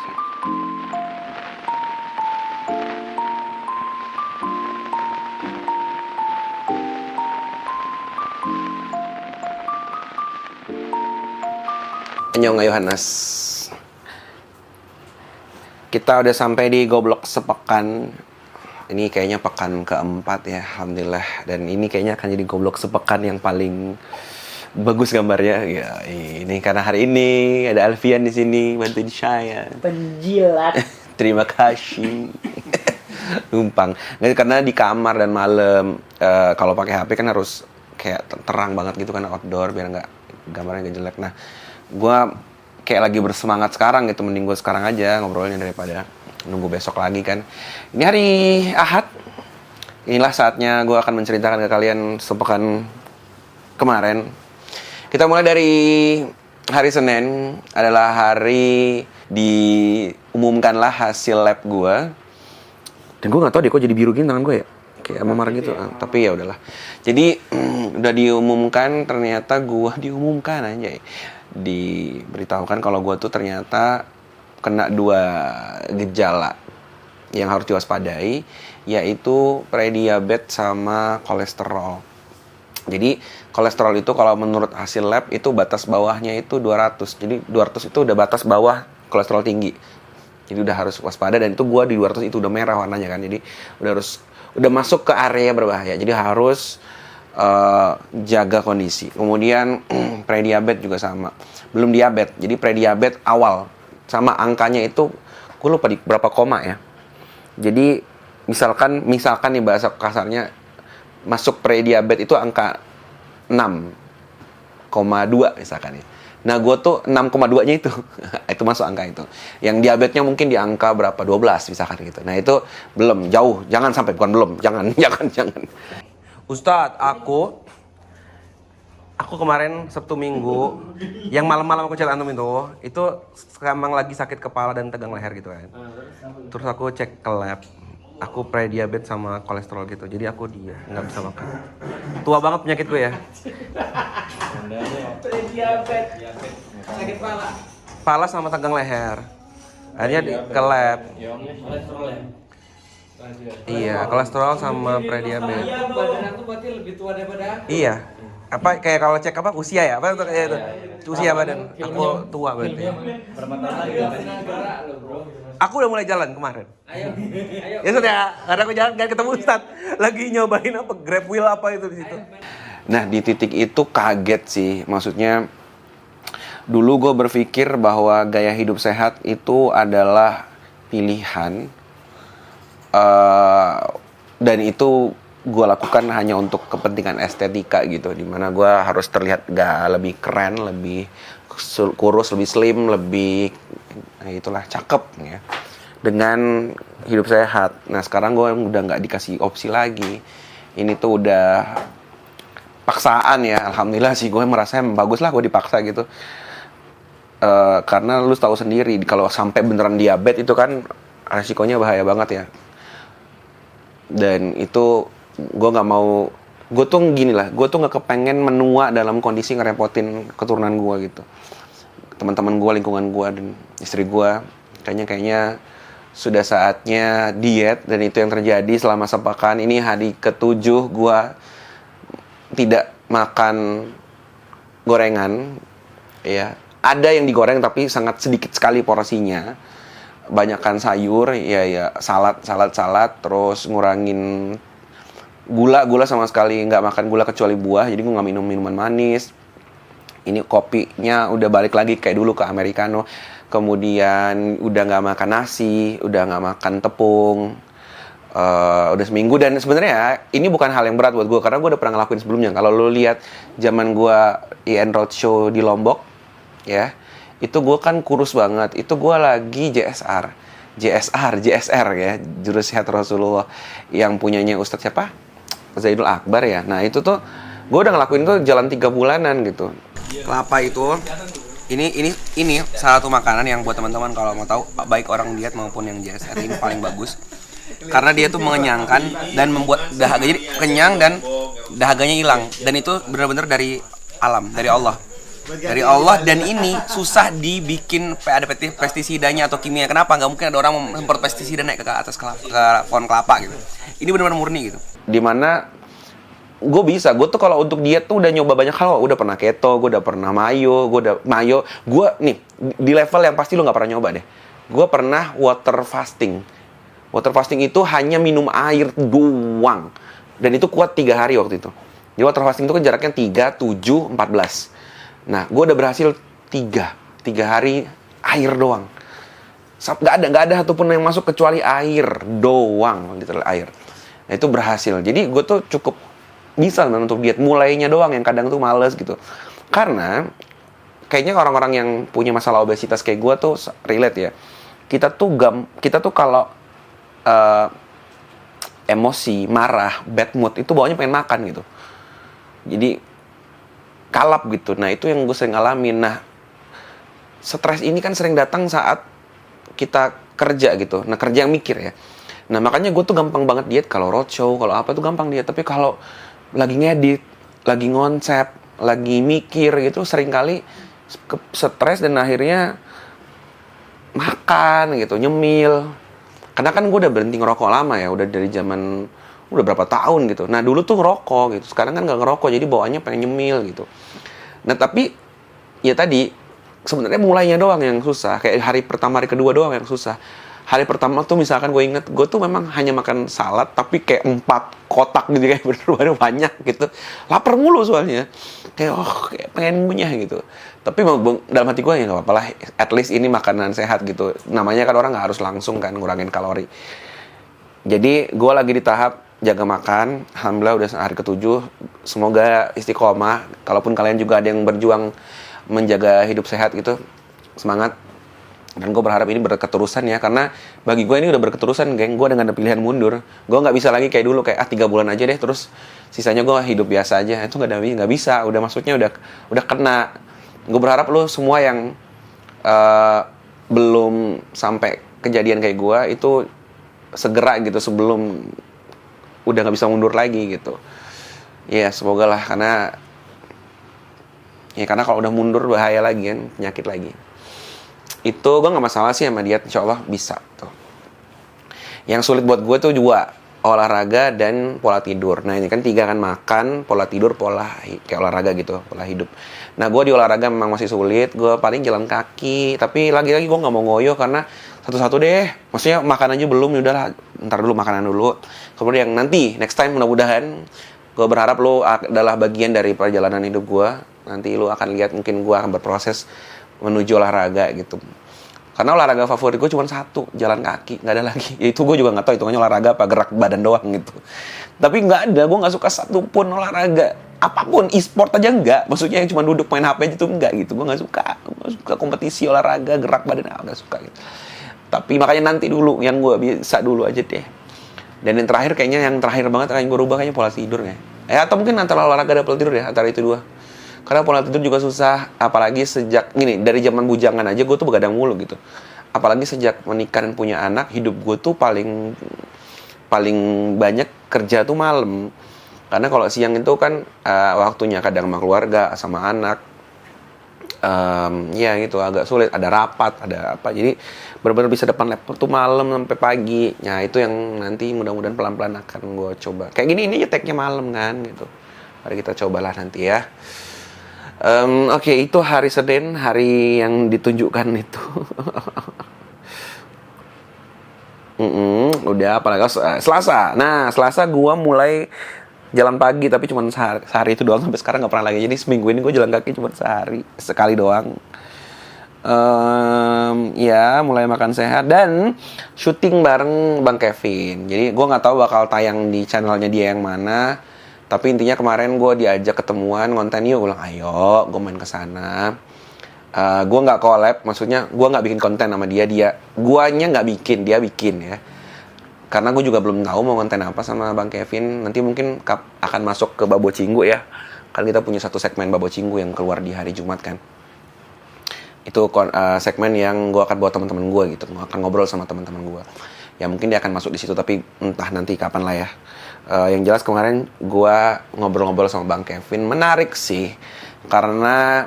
sih. Annyeong Yohanes. Kita udah sampai di Goblok Sepekan. Ini kayaknya pekan keempat ya, alhamdulillah. Dan ini kayaknya akan jadi Goblok Sepekan yang paling bagus gambarnya. Ya, ini karena hari ini ada Alfian di sini bantuin saya. Penjilat. Terima kasih. Numpang. Nggak, karena di kamar dan malam kalau pakai HP kan harus kayak terang banget gitu kan, outdoor biar nggak gambarnya nggak jelek. Nah, gue kayak lagi bersemangat sekarang gitu, mending gue sekarang aja ngobrolnya daripada nunggu besok lagi kan. Ini hari Ahad. Inilah saatnya gue akan menceritakan ke kalian sepekan kemarin. Kita mulai dari hari Senin, adalah hari diumumkanlah hasil lab gue. Dan gue nggak tahu deh kok jadi biru gini tangan gue ya, kayak memar gitu. Tapi ya udahlah. Jadi udah diumumkan, ternyata gue diumumkan aja. Diberitahukan kalau gue tuh ternyata kena 2 gejala yang harus diwaspadai, yaitu prediabetes sama kolesterol. Jadi kolesterol itu kalau menurut hasil lab itu batas bawahnya itu 200. Jadi 200 itu udah batas bawah kolesterol tinggi. Jadi udah harus waspada, dan itu gue di 200 itu udah merah warnanya kan. Jadi udah masuk ke area berbahaya. Jadi harus jaga kondisi. Kemudian prediabetes juga sama. Belum diabetes, jadi prediabetes awal. Sama angkanya itu, gue lupa di berapa koma ya. Jadi misalkan nih bahasa kasarnya, masuk prediabetes itu angka 6,2 misalkan ya. Nah gue tuh 6,2-nya itu. Itu masuk angka itu. Yang diabetesnya mungkin di angka berapa, 12 misalkan gitu. Nah itu belum, jauh. Jangan sampai, bukan belum. Jangan. Ustadz, aku kemarin Sabtu Minggu yang malam-malam aku chat antum itu emang lagi sakit kepala dan tegang leher gitu kan. Terus aku cek ke lab, aku prediabetes sama kolesterol gitu. Jadi aku nggak bisa makan. Tua banget penyakit gue ya. Prediabetes. Sakit Kepala sama tegang leher. Akhirnya ke lab. Kolesterol ya. Iya, kolesterol sama prediabetes. Iya, badan aku berarti lebih tua daripada aku. Iya. Apa kayak kalau cek apa usia ya? Apa kayak itu? Usia badan. Aku tua berarti. Berapa tahun lagi? Negara lo, bro. Aku udah mulai jalan kemarin. Ayo. Ya Ustaz ya, karena aku jalan gak ketemu Ustaz. Lagi nyobain apa Grab Wheel apa itu di situ. Nah, di titik itu kaget sih. Maksudnya dulu gue berpikir bahwa gaya hidup sehat itu adalah pilihan. Dan itu gue lakukan hanya untuk kepentingan estetika gitu, dimana gue harus terlihat lebih keren, lebih kurus, lebih slim, lebih itulah cakep ya, dengan hidup sehat. Nah sekarang gue udah nggak dikasih opsi lagi, ini tuh udah paksaan ya. Alhamdulillah sih, gue merasa bagus lah gue dipaksa gitu. Karena lu tahu sendiri kalau sampai beneran diabetes itu kan resikonya bahaya banget ya. Dan itu gue nggak mau, gue tuh nggak kepengen menua dalam kondisi ngerepotin keturunan gue gitu, teman-teman gue, lingkungan gue, dan istri gue. Kayaknya sudah saatnya diet, dan itu yang terjadi selama sepekan ini. Hari ke-7 gue tidak makan gorengan ya, ada yang digoreng tapi sangat sedikit sekali porsinya. Banyakkan sayur, ya salad, terus ngurangin gula sama sekali, nggak makan gula kecuali buah. Jadi gue nggak minum minuman manis. Ini kopinya udah balik lagi kayak dulu ke americano. Kemudian udah nggak makan nasi, udah nggak makan tepung. Udah seminggu, dan sebenarnya ini bukan hal yang berat buat gue karena gue udah pernah ngelakuin sebelumnya. Kalau lo lihat zaman gue IN Roadshow di Lombok, ya. Itu gue kan kurus banget. Itu gue lagi JSR ya, Jurus Sehat Rasulullah, yang punyanya Ustadz siapa? Zaidul Akbar ya. Nah itu tuh gue udah ngelakuin tuh jalan 3 bulanan gitu. Kelapa itu, ini salah satu makanan yang buat teman-teman kalau mau tahu, baik orang diet maupun yang JSR, ini paling bagus. Karena dia tuh mengenyangkan dan membuat dahaga, jadi kenyang dan dahaganya hilang. Dan itu benar-benar dari alam, dari Allah. dari Allah, dan ini susah dibikin ada pestisidanya atau kimia. Kenapa? Nggak mungkin ada orang memprot pestisida naik ke atas ke pohon kelapa gitu. Ini benar-benar murni gitu. Dimana gue tuh kalau untuk diet tuh udah nyoba banyak hal. Udah pernah keto, gue udah pernah mayo, gue nih di level yang pasti lo nggak pernah nyoba deh. Gue pernah water fasting. Water fasting itu hanya minum air doang, dan itu kuat 3 hari waktu itu. Jadi water fasting itu kan jaraknya 3, 7, 14. Nah, gue udah berhasil 3 hari air doang. Nggak ada satupun yang masuk kecuali air doang, literal air. Nah, itu berhasil. Jadi gue tuh cukup bisa untuk diet, mulainya doang yang kadang tuh males gitu. Karena kayaknya orang-orang yang punya masalah obesitas kayak gue tuh relate ya. Kita tuh kalau emosi, marah, bad mood itu bawahnya pengen makan gitu. Jadi kalap gitu. Nah, itu yang gue sering alamin. Nah, stres ini kan sering datang saat kita kerja gitu. Nah, kerja yang mikir ya. Nah, makanya gue tuh gampang banget diet kalau roadshow, kalau apa tuh gampang diet. Tapi kalau lagi ngedit, lagi ngonsep, lagi mikir gitu, sering kali stres dan akhirnya makan gitu, nyemil. Karena kan gue udah berhenti ngerokok lama ya, udah dari zaman udah berapa tahun gitu. Nah, dulu tuh ngerokok gitu, sekarang kan nggak ngerokok, jadi bawaannya pengen nyemil gitu. Nah, tapi ya tadi sebenarnya mulainya doang yang susah. Kayak hari pertama, hari kedua doang yang susah. Hari pertama tuh misalkan gue inget, gue tuh memang hanya makan salad tapi kayak 4 kotak gitu, kayak bener-bener banyak gitu. Lapar mulu soalnya. Kayak pengen ngunyah gitu. Tapi dalam hati gue ya nggak apa-apa lah, at least ini makanan sehat gitu. Namanya kan orang nggak harus langsung kan ngurangin kalori. Jadi gue lagi di tahap jaga makan. Alhamdulillah udah hari ke-7. Semoga istiqomah. Kalaupun kalian juga ada yang berjuang menjaga hidup sehat gitu, semangat. Dan gue berharap ini berketerusan ya, karena bagi gue ini udah berketerusan, geng. Gue udah gak ada pilihan mundur. Gue nggak bisa lagi kayak dulu, kayak 3 bulan aja deh, terus sisanya gue hidup biasa aja. Itu nggak bisa. Udah maksudnya udah kena. Gue berharap lo semua yang belum sampai kejadian kayak gue itu segera gitu, sebelum udah nggak bisa mundur lagi gitu. Ya semoga lah, karena kalau udah mundur bahaya lagi kan, penyakit lagi. Itu gue nggak masalah sih sama diet, insya Allah bisa tuh. Yang sulit buat gue tuh 2, olahraga dan pola tidur. Nah ini kan 3 kan, makan, pola tidur, kayak olahraga gitu, pola hidup. Nah gue di olahraga memang masih sulit. Gue paling jalan kaki, tapi lagi-lagi gue nggak mau ngoyo karena satu-satu deh. Maksudnya makan aja belum, yaudahlah ntar dulu makanan dulu. Kemudian yang nanti next time mudah-mudahan gue berharap lo adalah bagian dari perjalanan hidup gue. Nanti lo akan lihat mungkin gue akan berproses menuju olahraga gitu. Karena olahraga favorit gue cuma 1, jalan kaki, nggak ada lagi. Ya itu gue juga nggak tahu hitungannya olahraga apa, gerak badan doang gitu. Tapi nggak ada, gue nggak suka satupun olahraga. Apapun, e-sport aja nggak. Maksudnya yang cuma duduk main HP aja tuh nggak gitu. Gue nggak suka. Gue suka kompetisi olahraga, gerak badan, nggak suka gitu. Tapi makanya nanti dulu, yang gue bisa dulu aja deh. Dan yang terakhir yang terakhir banget yang gue rubah kayaknya pola tidur ya. Atau mungkin antara olahraga dan pola tidur ya, antara itu 2. Karena pola tidur juga susah, apalagi sejak dari zaman bujangan aja gue tuh begadang mulu gitu. Apalagi sejak menikah dan punya anak, hidup gue tuh paling banyak kerja tuh malam. Karena kalau siang itu kan waktunya kadang sama keluarga, sama anak. Ya gitu, agak sulit, ada rapat, ada apa. Jadi benar-benar bisa depan laptop tuh malam sampai pagi. Nah itu yang nanti mudah-mudahan pelan-pelan akan gue coba. Kayak gini, ini tag-nya malam kan gitu. Mari kita cobalah nanti ya. Oke, itu hari Senin, hari yang ditunjukkan itu. Udah, apalagi Selasa. Nah, Selasa gue mulai jalan pagi, tapi cuma sehari itu doang, sampai sekarang nggak pernah lagi. Jadi seminggu ini gue jalan kaki cuma sekali doang. Ya, mulai makan sehat dan syuting bareng Bang Kevin. Jadi gue nggak tahu bakal tayang di channelnya dia yang mana. Tapi intinya kemarin gue diajak ketemuan, konten yuk, gue bilang ayo, gue main kesana. Gue nggak collab, maksudnya gue nggak bikin konten sama dia. Guanya nggak bikin, dia bikin ya. Karena gue juga belum tahu mau konten apa sama Bang Kevin. Nanti mungkin akan masuk ke Babo Cinggu ya. Kan kita punya satu segmen Babo Cinggu yang keluar di hari Jumat kan. Itu segmen yang gue akan bawa teman-teman gue gitu. Gue akan ngobrol sama teman-teman gue. Ya mungkin dia akan masuk di situ, tapi entah nanti kapan lah ya. Yang jelas kemarin gue ngobrol-ngobrol sama Bang Kevin, menarik sih, karena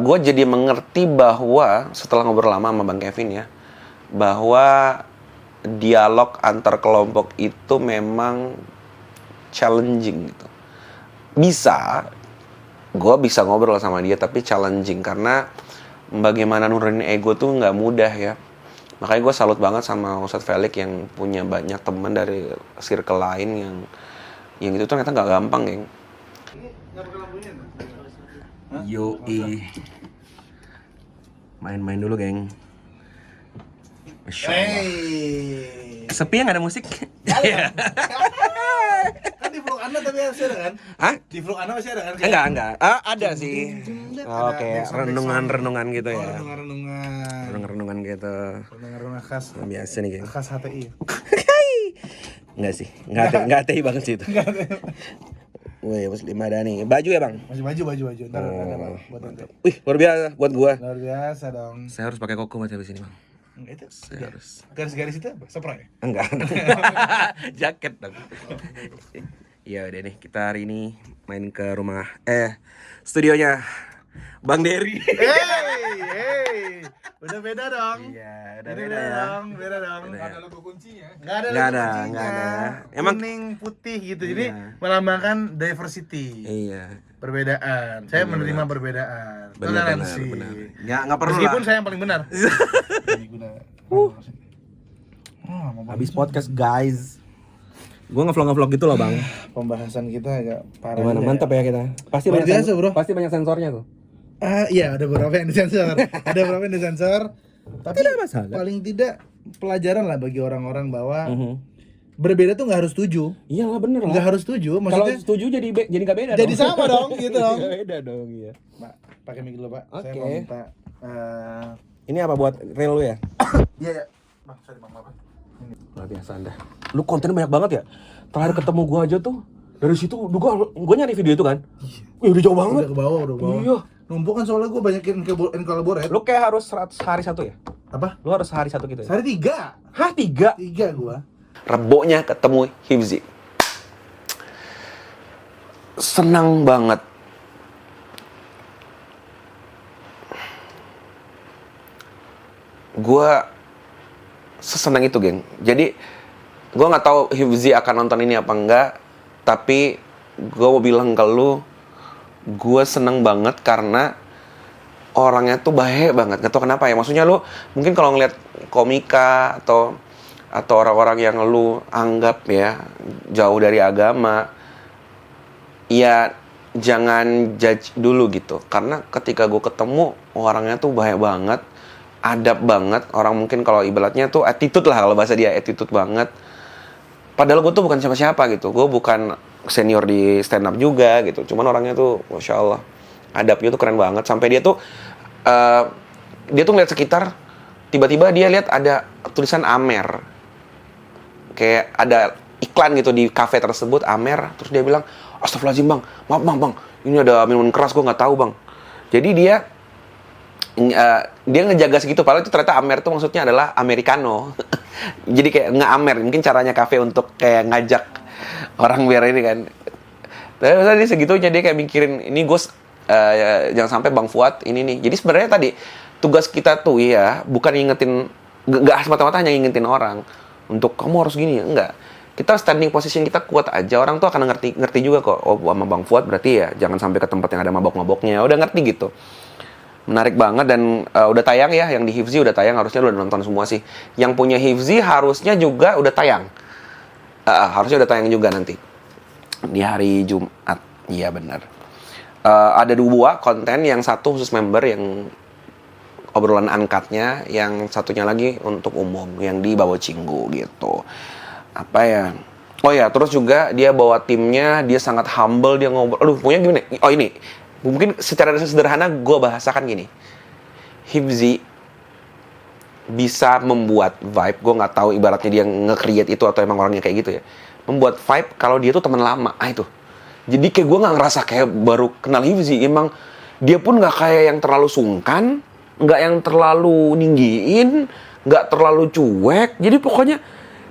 gue jadi mengerti bahwa setelah ngobrol lama sama Bang Kevin ya, bahwa dialog antar kelompok itu memang challenging gitu. Gue bisa ngobrol sama dia tapi challenging karena bagaimana nurunin ego tuh nggak mudah ya. Makanya gue salut banget sama Ustadz Felix yang punya banyak teman dari circle lain yang itu ternyata nggak gampang, geng. Yoi. Main-main dulu, geng. Masya Allah. Sepi ya, nggak ada musik? Kan di vlog Anda tapi masih ada kan? Hah? Di vlog Anda masih ada kan? Enggak. Ada sih. Oke, renungan-renungan gitu ya. Renungan-renungan. Renungan-renungan gitu. Renungan-renungan khas. Biasa nih, geng. Khas HTI. Enggak sih. Enggak TI banget sih itu. Wih, Muslim Madani. Baju ya, Bang? Masih baju. Ntar ada Bang, buat nanti. Wih, luar biasa buat gua. Luar biasa dong. Saya harus pakai koko buat habis ini, Bang. Itu Saya harus. garis-garis itu apa? Spray. Enggak. Jaket dong. Ya udah nih, kita hari ini main ke rumah studionya Bang Dery. Hey. Udah beda dong. Iya, Beda dong. Nggak ada logo kuncinya. Nggak Nggak ada. Emang- kuning putih gitu. Jadi Iya. melambangkan diversity. Iya. Perbedaan. Saya menerima perbedaan. Benar. Toleransi. Nggak perlu Meskipun lah. saya yang paling benar. Habis podcast, guys. Gua ngevlog gitu loh, Bang. Pembahasan kita agak parah. Gimana? juga Mantap ya kita. Pasti Luar biasa, bro. Pasti banyak sensornya tuh. Iya, ada beberapa yang disensor. Tapi Tidak masalah. paling tidak pelajaran lah bagi orang-orang bahwa Mhm. berbeda tuh nggak harus setuju. Iyalah bener Nggak lah. harus setuju, Kalau maksudnya setuju jadi nggak beda jadi dong. sama dong, gitu dong. Nggak beda dong, iya. Pak, pakai mic dulu, Pak. Saya Oke. mau minta Ini apa buat reel lu ya? iya. Bang, sorry Bang, apa? Luar biasa Anda. Lu kontennya banyak banget ya? Terakhir ketemu gua aja tuh dari situ gua nyari video itu kan. Wih, udah jauh banget. Udah ke bawah. Iya. Numpuk kan soalnya gue banyakin collaborate. Lu kayak harus sehari satu ya? Apa? Lu harus sehari satu gitu ya? Sehari 3. Hah, 3? 3 gua. Rebonya ketemu Hifzi. Senang banget. Gua sesenang itu, geng. Jadi gua nggak tahu Hifzi akan nonton ini apa enggak, tapi gua mau bilang ke lu, gua seneng banget karena orangnya tuh baik banget. Gak tau kenapa ya. Maksudnya lu mungkin kalau ngeliat komika atau orang-orang yang lu anggap ya jauh dari agama, ya jangan judge dulu gitu. Karena ketika gue ketemu orangnya tuh baik banget, adab banget. Orang mungkin kalau ibaratnya tuh attitude lah, kalau bahasa dia attitude banget. Padahal gue tuh bukan siapa-siapa gitu. Gue bukan senior di stand up juga gitu. Cuman orangnya tuh Masya Allah, adabnya tuh keren banget. Sampai dia tuh ngeliat sekitar, tiba-tiba dia lihat ada tulisan Amer, kayak ada iklan gitu di kafe tersebut, Amer. Terus dia bilang, astagfirullahaladzim bang, maaf bang, ini ada minuman keras, gue nggak tahu bang. Jadi dia ngejaga segitu, padahal itu ternyata Amer tuh maksudnya adalah Americano. Jadi kayak nge-Amer, mungkin caranya kafe untuk kayak ngajak orang biar ini kan. Tapi dia segitunya dia kayak mikirin, ini gue jangan sampai Bang Fuad ini nih. Jadi sebenarnya tadi tugas kita tuh ya bukan ngingetin, nggak semata-mata hanya ngingetin orang untuk kamu harus gini, enggak. Kita standing position kita kuat aja, orang tuh akan ngerti juga kok. Oh, sama Bang Fuad berarti ya jangan sampai ke tempat yang ada mabok-maboknya. Udah ngerti gitu. Menarik banget dan udah tayang ya, yang di Hifzi udah tayang, harusnya udah nonton semua sih. Yang punya Hifzi harusnya juga udah tayang. Harusnya udah tayang juga nanti di hari Jumat. Iya benar. Ada 2 konten, yang satu khusus member yang obrolan angkatnya, yang satunya lagi untuk umum yang di Bawo Cinggu gitu. Apa ya? Oh ya, terus juga dia bawa timnya, dia sangat humble, dia ngobrol. Aduh, punya gimana? Oh ini, mungkin secara sederhana gue bahasakan gini. Hifzi bisa membuat vibe, gue nggak tahu ibaratnya dia nge-create itu atau emang orangnya kayak gitu ya. Membuat vibe kalau dia tuh teman lama, itu. Jadi kayak gue nggak ngerasa kayak baru kenal Hifzi. Emang dia pun nggak kayak yang terlalu sungkan, nggak yang terlalu ninggiin, nggak terlalu cuek. Jadi pokoknya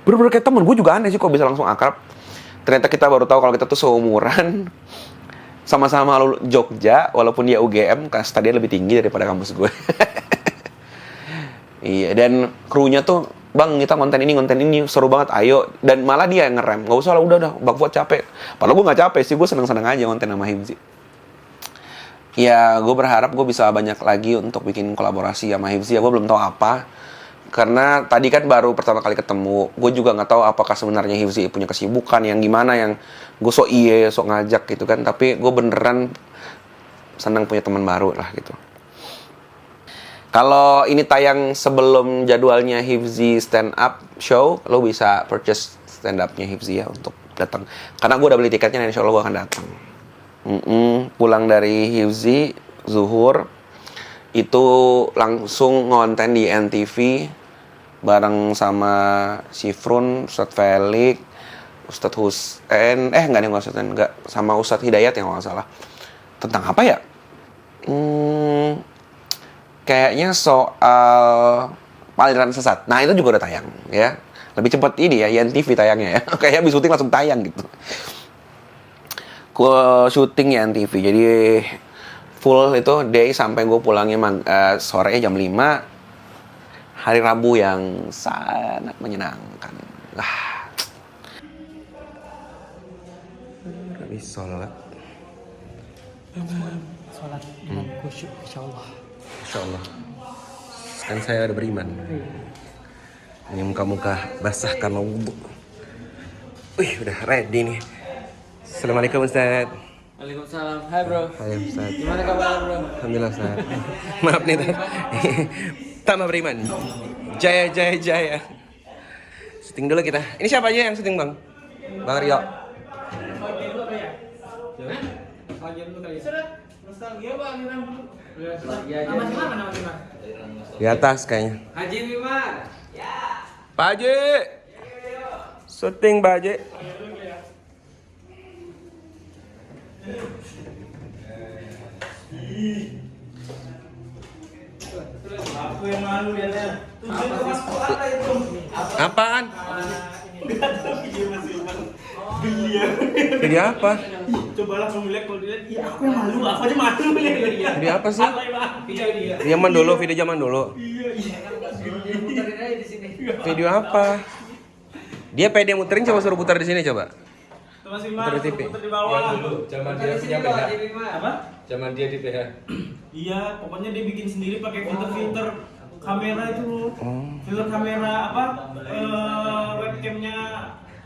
bener-bener kayak temen. Gue juga aneh sih kok bisa langsung akrab. Ternyata kita baru tahu kalau kita tuh seumuran. sama-sama lulus Jogja, walaupun dia UGM, kasta dia lebih tinggi daripada kampus gue. Iya, dan krunya tuh, bang kita konten ini seru banget, ayo. Dan malah dia yang ngerem, nggak usah lah, udah Bang Fuad capek. Padahal gue nggak capek sih, gue seneng-seneng aja konten sama Hifzi. Ya gue berharap gue bisa banyak lagi untuk bikin kolaborasi sama Hifzi. Ya gue belum tahu apa, karena tadi kan baru pertama kali ketemu. Gue juga nggak tahu apakah sebenarnya Hifzi punya kesibukan yang gimana, yang gue sok ngajak gitu kan. Tapi gue beneran senang punya teman baru lah gitu. Kalau ini tayang sebelum jadwalnya Hifzi stand up show, lo bisa purchase stand upnya Hifzi ya untuk datang. Karena gue udah beli tiketnya dan insya Allah gue akan datang. Pulang dari Hifzi, zuhur, itu langsung ngonten di NTV bareng sama Sifrun, Ustadz Felix, Ustadz Husain, enggak, sama Ustadz Hidayat yang nggak salah. Tentang apa ya? Kayaknya soal aliran sesat. Nah itu juga udah tayang ya. Lebih cepat ini ya, YNTV tayangnya ya. Kayak habis syuting langsung tayang gitu. Gue syuting YNTV, jadi full itu day sampai gue pulangnya sore jam 5. Hari Rabu yang sangat menyenangkan. Habis sholat. Sholat dengan khusyuk, insyaallah. Insyaallah. Kan saya ada beriman. Ini muka-muka basah karena wudhu. Wih, udah ready nih. Assalamualaikum Ustaz. Waalaikumsalam. Hai bro. Hai Ustaz. Gimana kabar bro? Alhamdulillah Ustaz. Maaf nih Ustaz. Tambah beriman. Jaya jaya jaya. Syuting dulu kita. Ini siapa aja yang syuting Bang? Bang Rio. Di atas kayaknya. Haji Wimar. Pak Haji. Syuting Pak Haji. Aku yang malu ya. Apaan? Video apa? Cobalah kamu lihat kalau dilihat, iya aku yang malu, aku aja malu lihat. Video apa sih? Video dia. Zaman dulu, video zaman dulu. Puterin aja di sini. Video apa? Dia pede muterin, coba suruh putar di sini coba. Mas Wimar, Putar di TV. putar di bawah. Dulu, Zaman puterin dia di sini punya loh, PH. Haji Wimar. Apa? Zaman dia di PH. Iya, pokoknya dia bikin sendiri pakai filter kamera itu. Filter kamera apa? Webcamnya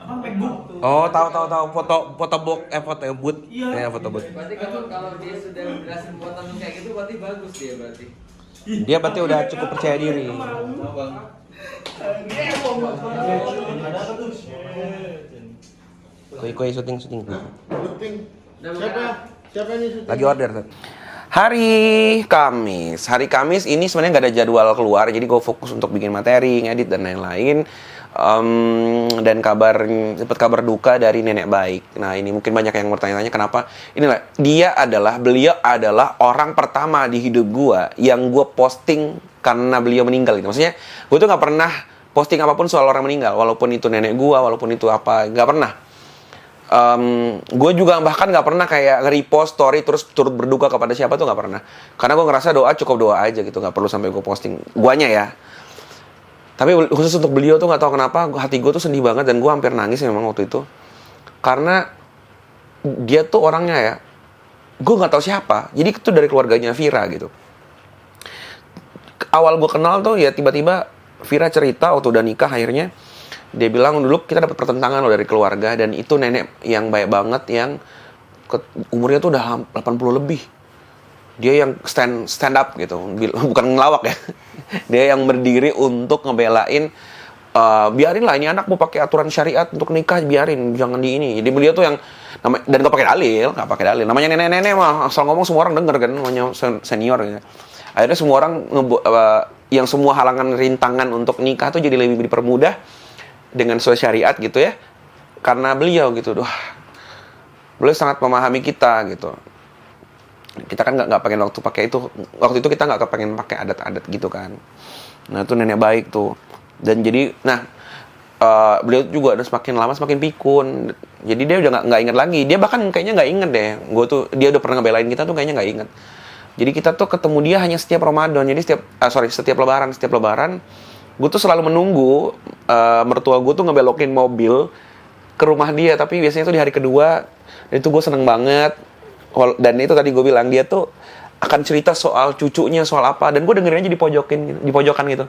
apa? MacBook. Oh, tahu. Foto boot. Iya. Ya, foto boot. Berarti kalau dia sudah berhasil buat langsung kayak gitu berarti bagus dia berarti. Dia berarti udah cukup percaya diri. Koi syuting. Siapa ini syuting? Lagi order tuh. Hari Kamis ini sebenarnya nggak ada jadwal keluar, jadi gue fokus untuk bikin materi, ngedit dan lain-lain. Dan sempat kabar duka dari nenek baik. Nah ini mungkin banyak yang bertanya-tanya kenapa. Inilah beliau adalah orang pertama di hidup gue yang gue posting karena beliau meninggal gitu. Maksudnya gue tuh nggak pernah posting apapun soal orang meninggal, walaupun itu nenek gue, walaupun itu apa, nggak pernah. Gue juga bahkan nggak pernah kayak nge-repost story terus turut berduka kepada siapa tuh nggak pernah. Karena gue ngerasa cukup doa aja gitu, nggak perlu sampai gue posting guanya ya. Tapi khusus untuk beliau tuh nggak tahu kenapa hati gue tuh sedih banget dan gue hampir nangis memang waktu itu. Karena dia tuh orangnya ya, gue nggak tahu siapa. Jadi itu dari keluarganya Vira gitu. Awal gue kenal tuh ya tiba-tiba Vira cerita waktu udah nikah akhirnya. Dia bilang dulu kita dapat pertentangan loh dari keluarga dan itu nenek yang baik banget yang umurnya tuh udah 80 lebih. Dia yang stand up gitu, bukan ngelawak ya. Dia yang berdiri untuk ngebelain biarin lah ini anak mau pakai aturan syariat untuk nikah, biarin jangan di ini. Jadi beliau tuh yang dan nggak pakai dalil. Namanya nenek-nenek mah asal ngomong semua orang denger kan, namanya senior gitu. Akhirnya semua orang yang semua halangan rintangan untuk nikah tuh jadi lebih dipermudah dengan sesuai syariat gitu ya. Karena beliau gitu, beliau sangat memahami kita gitu. Kita kan nggak pengen waktu itu kita nggak kepengen pakai adat-adat gitu kan. Nah itu nenek baik tuh. Dan jadi beliau juga udah semakin lama semakin pikun. Jadi dia udah nggak inget lagi. Dia bahkan kayaknya nggak inget deh. Dia udah pernah ngebelain kita tuh kayaknya nggak inget. Jadi kita tuh ketemu dia hanya setiap Ramadan. Jadi setiap Lebaran. Setiap Lebaran, gue tuh selalu menunggu mertua gue tuh ngebelokin mobil ke rumah dia. Tapi biasanya tuh di hari kedua. Dan itu gue seneng banget. Dan itu tadi gue bilang dia tuh akan cerita soal cucunya, soal apa. Dan gue dengerin aja di pojokan gitu.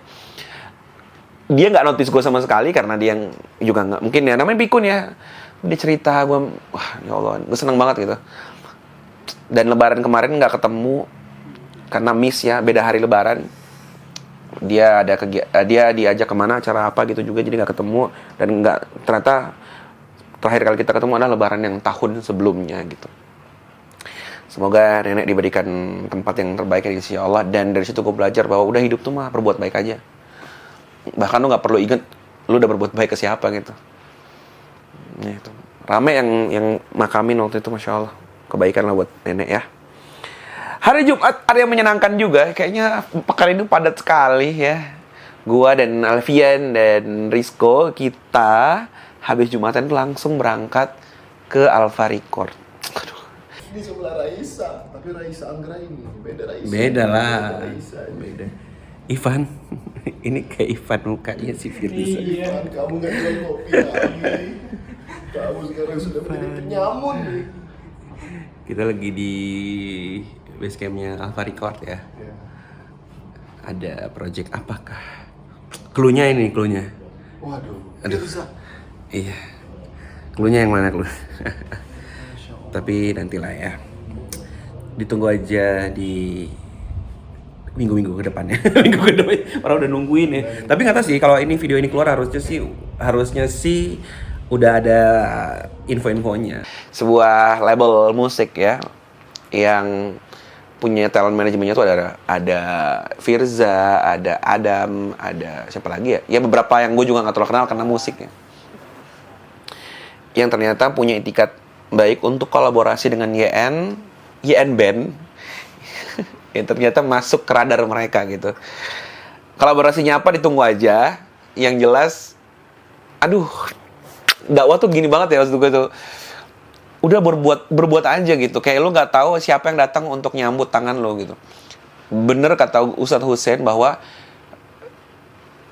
Dia nggak notice gue sama sekali karena dia juga nggak, mungkin ya namanya pikun ya, dia cerita, gue wah ya Allah, gue seneng banget gitu. Dan Lebaran kemarin nggak ketemu karena miss ya, beda hari Lebaran. Dia dia diajak kemana, acara apa gitu juga, jadi nggak ketemu. Dan nggak, ternyata terakhir kali kita ketemu adalah Lebaran yang tahun sebelumnya gitu. Semoga nenek diberikan tempat yang terbaik dari sisi Allah. Dan dari situ gue belajar bahwa udah hidup tuh mah berbuat baik aja. Bahkan lu nggak perlu inget lu udah berbuat baik ke siapa gitu. Nah, itu rame yang makamin waktu itu, masya Allah, kebaikan lah buat nenek ya. Hari Jumat ada yang menyenangkan juga, kayaknya pekan ini padat sekali ya. Gua dan Alfian dan Rizko, kita habis Jumatan langsung berangkat ke Alfa Record. Ini sebelah Raisa, tapi Raisa Anggra ini beda Raisa. Beda lah. Raisa. Beda. Ivan, ini kayak Ivan mukanya si Firza. Ivan, kamu nggak jual kopi lagi. Kamu sekarang sudah menjadi penyamun nih. Kita lagi di base campnya Alfa Record ya. Ya. Ada project apakah? Cluenya ini, cluenya. Waduh, Aduh. Firza. Iya. Cluenya yang mana clue? Tapi nantilah ya. Ditunggu aja di minggu-minggu ke depannya. Minggu ke depan orang udah nungguin ya. Tapi nggak tahu sih kalau ini video ini keluar harusnya sih udah ada info-infonya. Sebuah label musik ya yang punya talent manajemennya tuh ada Firza, ada Adam, ada siapa lagi ya? Ya beberapa yang gue juga nggak terlalu kenal karena musiknya. Yang ternyata punya etikat baik untuk kolaborasi dengan YN Band. Yang ternyata masuk ke radar mereka gitu. Kolaborasinya apa ditunggu aja. Yang jelas, aduh, dakwah tuh gini banget ya maksud gue tuh. Udah berbuat aja gitu. Kayak lu nggak tahu siapa yang datang untuk nyambut tangan lo gitu. Bener kata Ustadz Hussein bahwa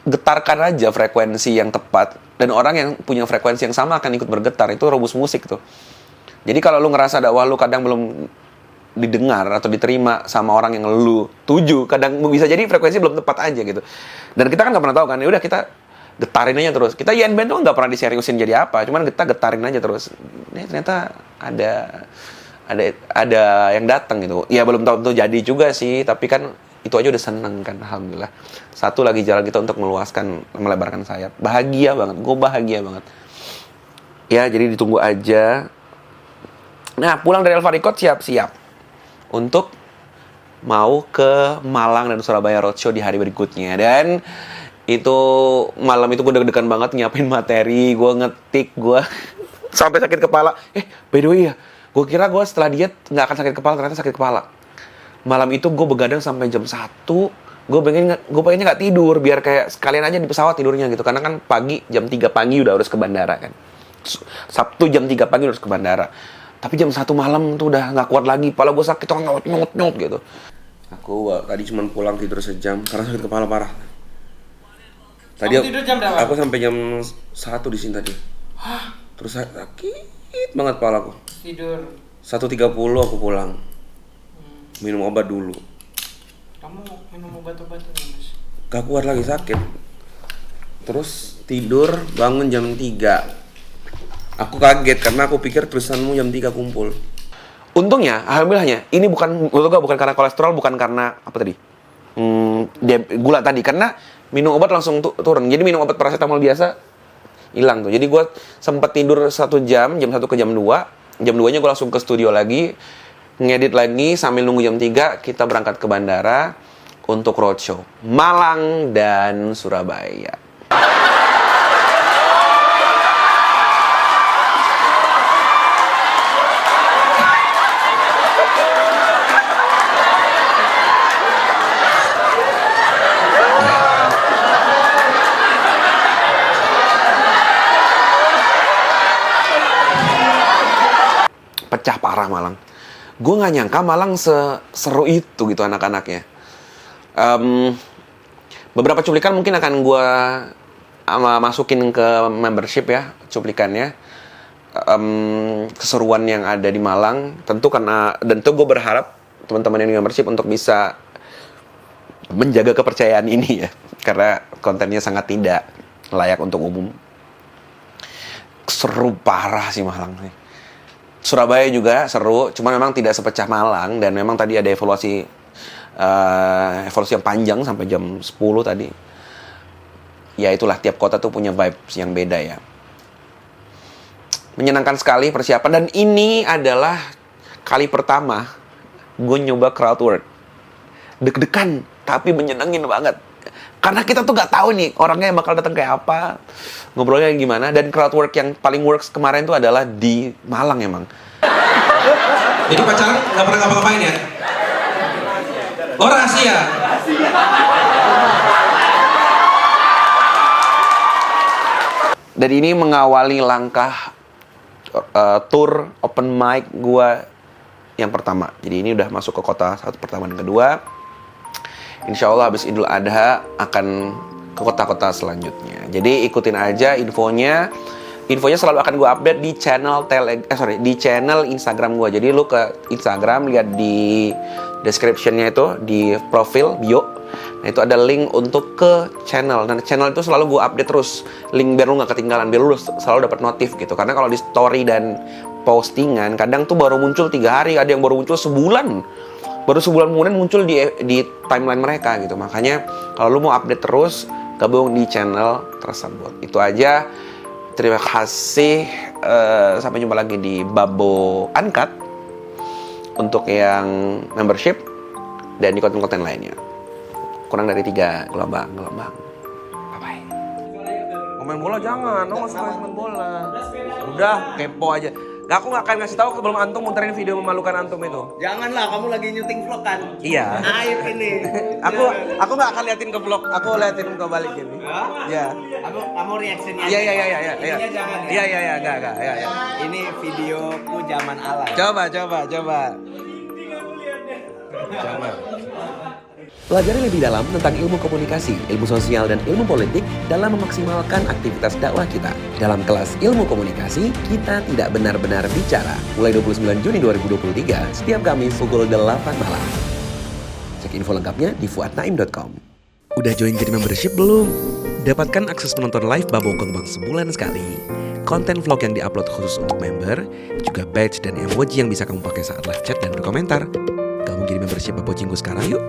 getarkan aja frekuensi yang tepat, dan orang yang punya frekuensi yang sama akan ikut bergetar. Itu rumus musik tuh. Jadi kalau lu ngerasa dakwah lu kadang belum didengar atau diterima sama orang yang lu tuju, kadang bisa jadi frekuensi belum tepat aja gitu. Dan kita kan nggak pernah tahu kan, ya udah kita getarin aja terus. Kita YN Band tuh nggak pernah diseriusin jadi apa, cuman kita getarin aja terus. Ini ternyata ada yang datang gitu. Ya belum tahu tuh jadi juga sih, tapi kan itu aja udah seneng kan, alhamdulillah. Satu lagi jalan kita untuk melebarkan sayap. Bahagia banget, gue bahagia banget. Ya jadi ditunggu aja. Nah pulang dari Alfa Record siap-siap untuk mau ke Malang dan Surabaya Roadshow di hari berikutnya. Dan itu malam itu gue deg-degan banget nyiapin materi, gue ngetik, gue sampai sakit kepala. By the way ya, gue kira gue setelah diet nggak akan sakit kepala, ternyata sakit kepala. Malam itu gue begadang sampai jam 1. Gue pengennya nggak tidur biar kayak sekalian aja di pesawat tidurnya gitu. Karena kan pagi jam 3 pagi udah harus ke bandara kan. Sabtu jam 3 pagi udah harus ke bandara. Tapi jam 1 malam tuh udah nggak kuat lagi, kepala gue sakit, nyot gitu. Aku tadi cuma pulang tidur sejam karena sakit kepala parah. Tadi tidur jam berapa? Aku sampai jam 1 di sini tadi. Hah? Terus sakit banget kepala aku. Tidur 1.30 aku pulang. Minum obat dulu. Kamu minum obat-obatan ya, Mas? Gak kuat lagi, sakit. Terus tidur, bangun jam 3. Aku kaget karena aku pikir tulisanmu jam 3 kumpul. Untungnya, alhamdulillahnya, ini bukan karena kolesterol, bukan karena apa tadi? Gula tadi, karena minum obat langsung turun. Jadi minum obat paracetamol biasa hilang tuh. Jadi gue sempet tidur 1 jam 1 ke jam 2. Jam 2-nya gue langsung ke studio lagi, ngedit lagi sambil nunggu jam 3 kita berangkat ke bandara untuk roadshow Malang dan Surabaya. pecah parah Malang. Gue nggak nyangka Malang seru itu gitu anak-anaknya. Beberapa cuplikan mungkin akan gue masukin ke membership ya, cuplikannya. Keseruan yang ada di Malang tentu gue berharap teman-teman yang di membership untuk bisa menjaga kepercayaan ini ya, karena kontennya sangat tidak layak untuk umum. Seru parah sih Malang nih. Surabaya juga seru, cuma memang tidak sepecah Malang, dan memang tadi ada evaluasi yang panjang sampai jam 10 tadi. Ya itulah, tiap kota tuh punya vibes yang beda ya. Menyenangkan sekali persiapan, dan ini adalah kali pertama gue nyoba crowd work. Deg-degan, tapi menyenangin banget. Karena kita tuh gak tahu nih orangnya yang bakal datang kayak apa, ngobrolnya gimana. Dan crowd work yang paling works kemarin tuh adalah di Malang emang. Jadi pacaran gak pernah ngapa-ngapain ya? Oh rahasia? Dan ini mengawali langkah tour open mic gue yang pertama. Jadi ini udah masuk ke kota satu pertama dan kedua. Insya Allah habis Idul Adha akan ke kota-kota selanjutnya. Jadi ikutin aja infonya. Infonya selalu akan gue update di di channel Instagram gue. Jadi lu ke Instagram, lihat di description-nya itu, di profil bio. Nah itu ada link untuk ke channel. Dan channel itu selalu gue update terus link biar lu gak ketinggalan, biar lu selalu dapat notif gitu. Karena kalau di story dan postingan kadang tuh baru muncul 3 hari, ada yang baru muncul sebulan. Baru sebulan kemudian muncul di timeline mereka gitu. Makanya kalau lu mau update terus, gabung di channel tersebut. Itu aja. Terima kasih. Sampai jumpa lagi di Babo Uncut untuk yang membership dan di konten-konten lainnya. Kurang dari 3 gelombang. Bye-bye. Main bola jangan, lo gak suka main bola. Udah, kepo aja. Aku gak akan ngasih tahu sebelum antum muterin video memalukan antum itu. Janganlah, kamu lagi nyuting vlog kan? Iya. Aib ini. Aku gak akan liatin ke vlog, aku liatin ke balik gini. Iya. Kamu reactionnya. Iya. Ininya jangan ya. Iya, enggak. Iya. Ini videoku zaman ala. Coba. Pelajari lebih dalam tentang ilmu komunikasi, ilmu sosial, dan ilmu politik dalam memaksimalkan aktivitas dakwah kita. Dalam kelas ilmu komunikasi, kita tidak benar-benar bicara. Mulai 29 Juni 2023, setiap Kamis pukul 8 malam. Cek info lengkapnya di fuadnaim.com. Udah join jadi membership belum? Dapatkan akses menonton live Babo Kembang sebulan sekali. Konten vlog yang diupload khusus untuk member, juga badge dan emoji yang bisa kamu pakai saat live chat dan berkomentar. Kamu jadi membership Babo Jinggo sekarang yuk!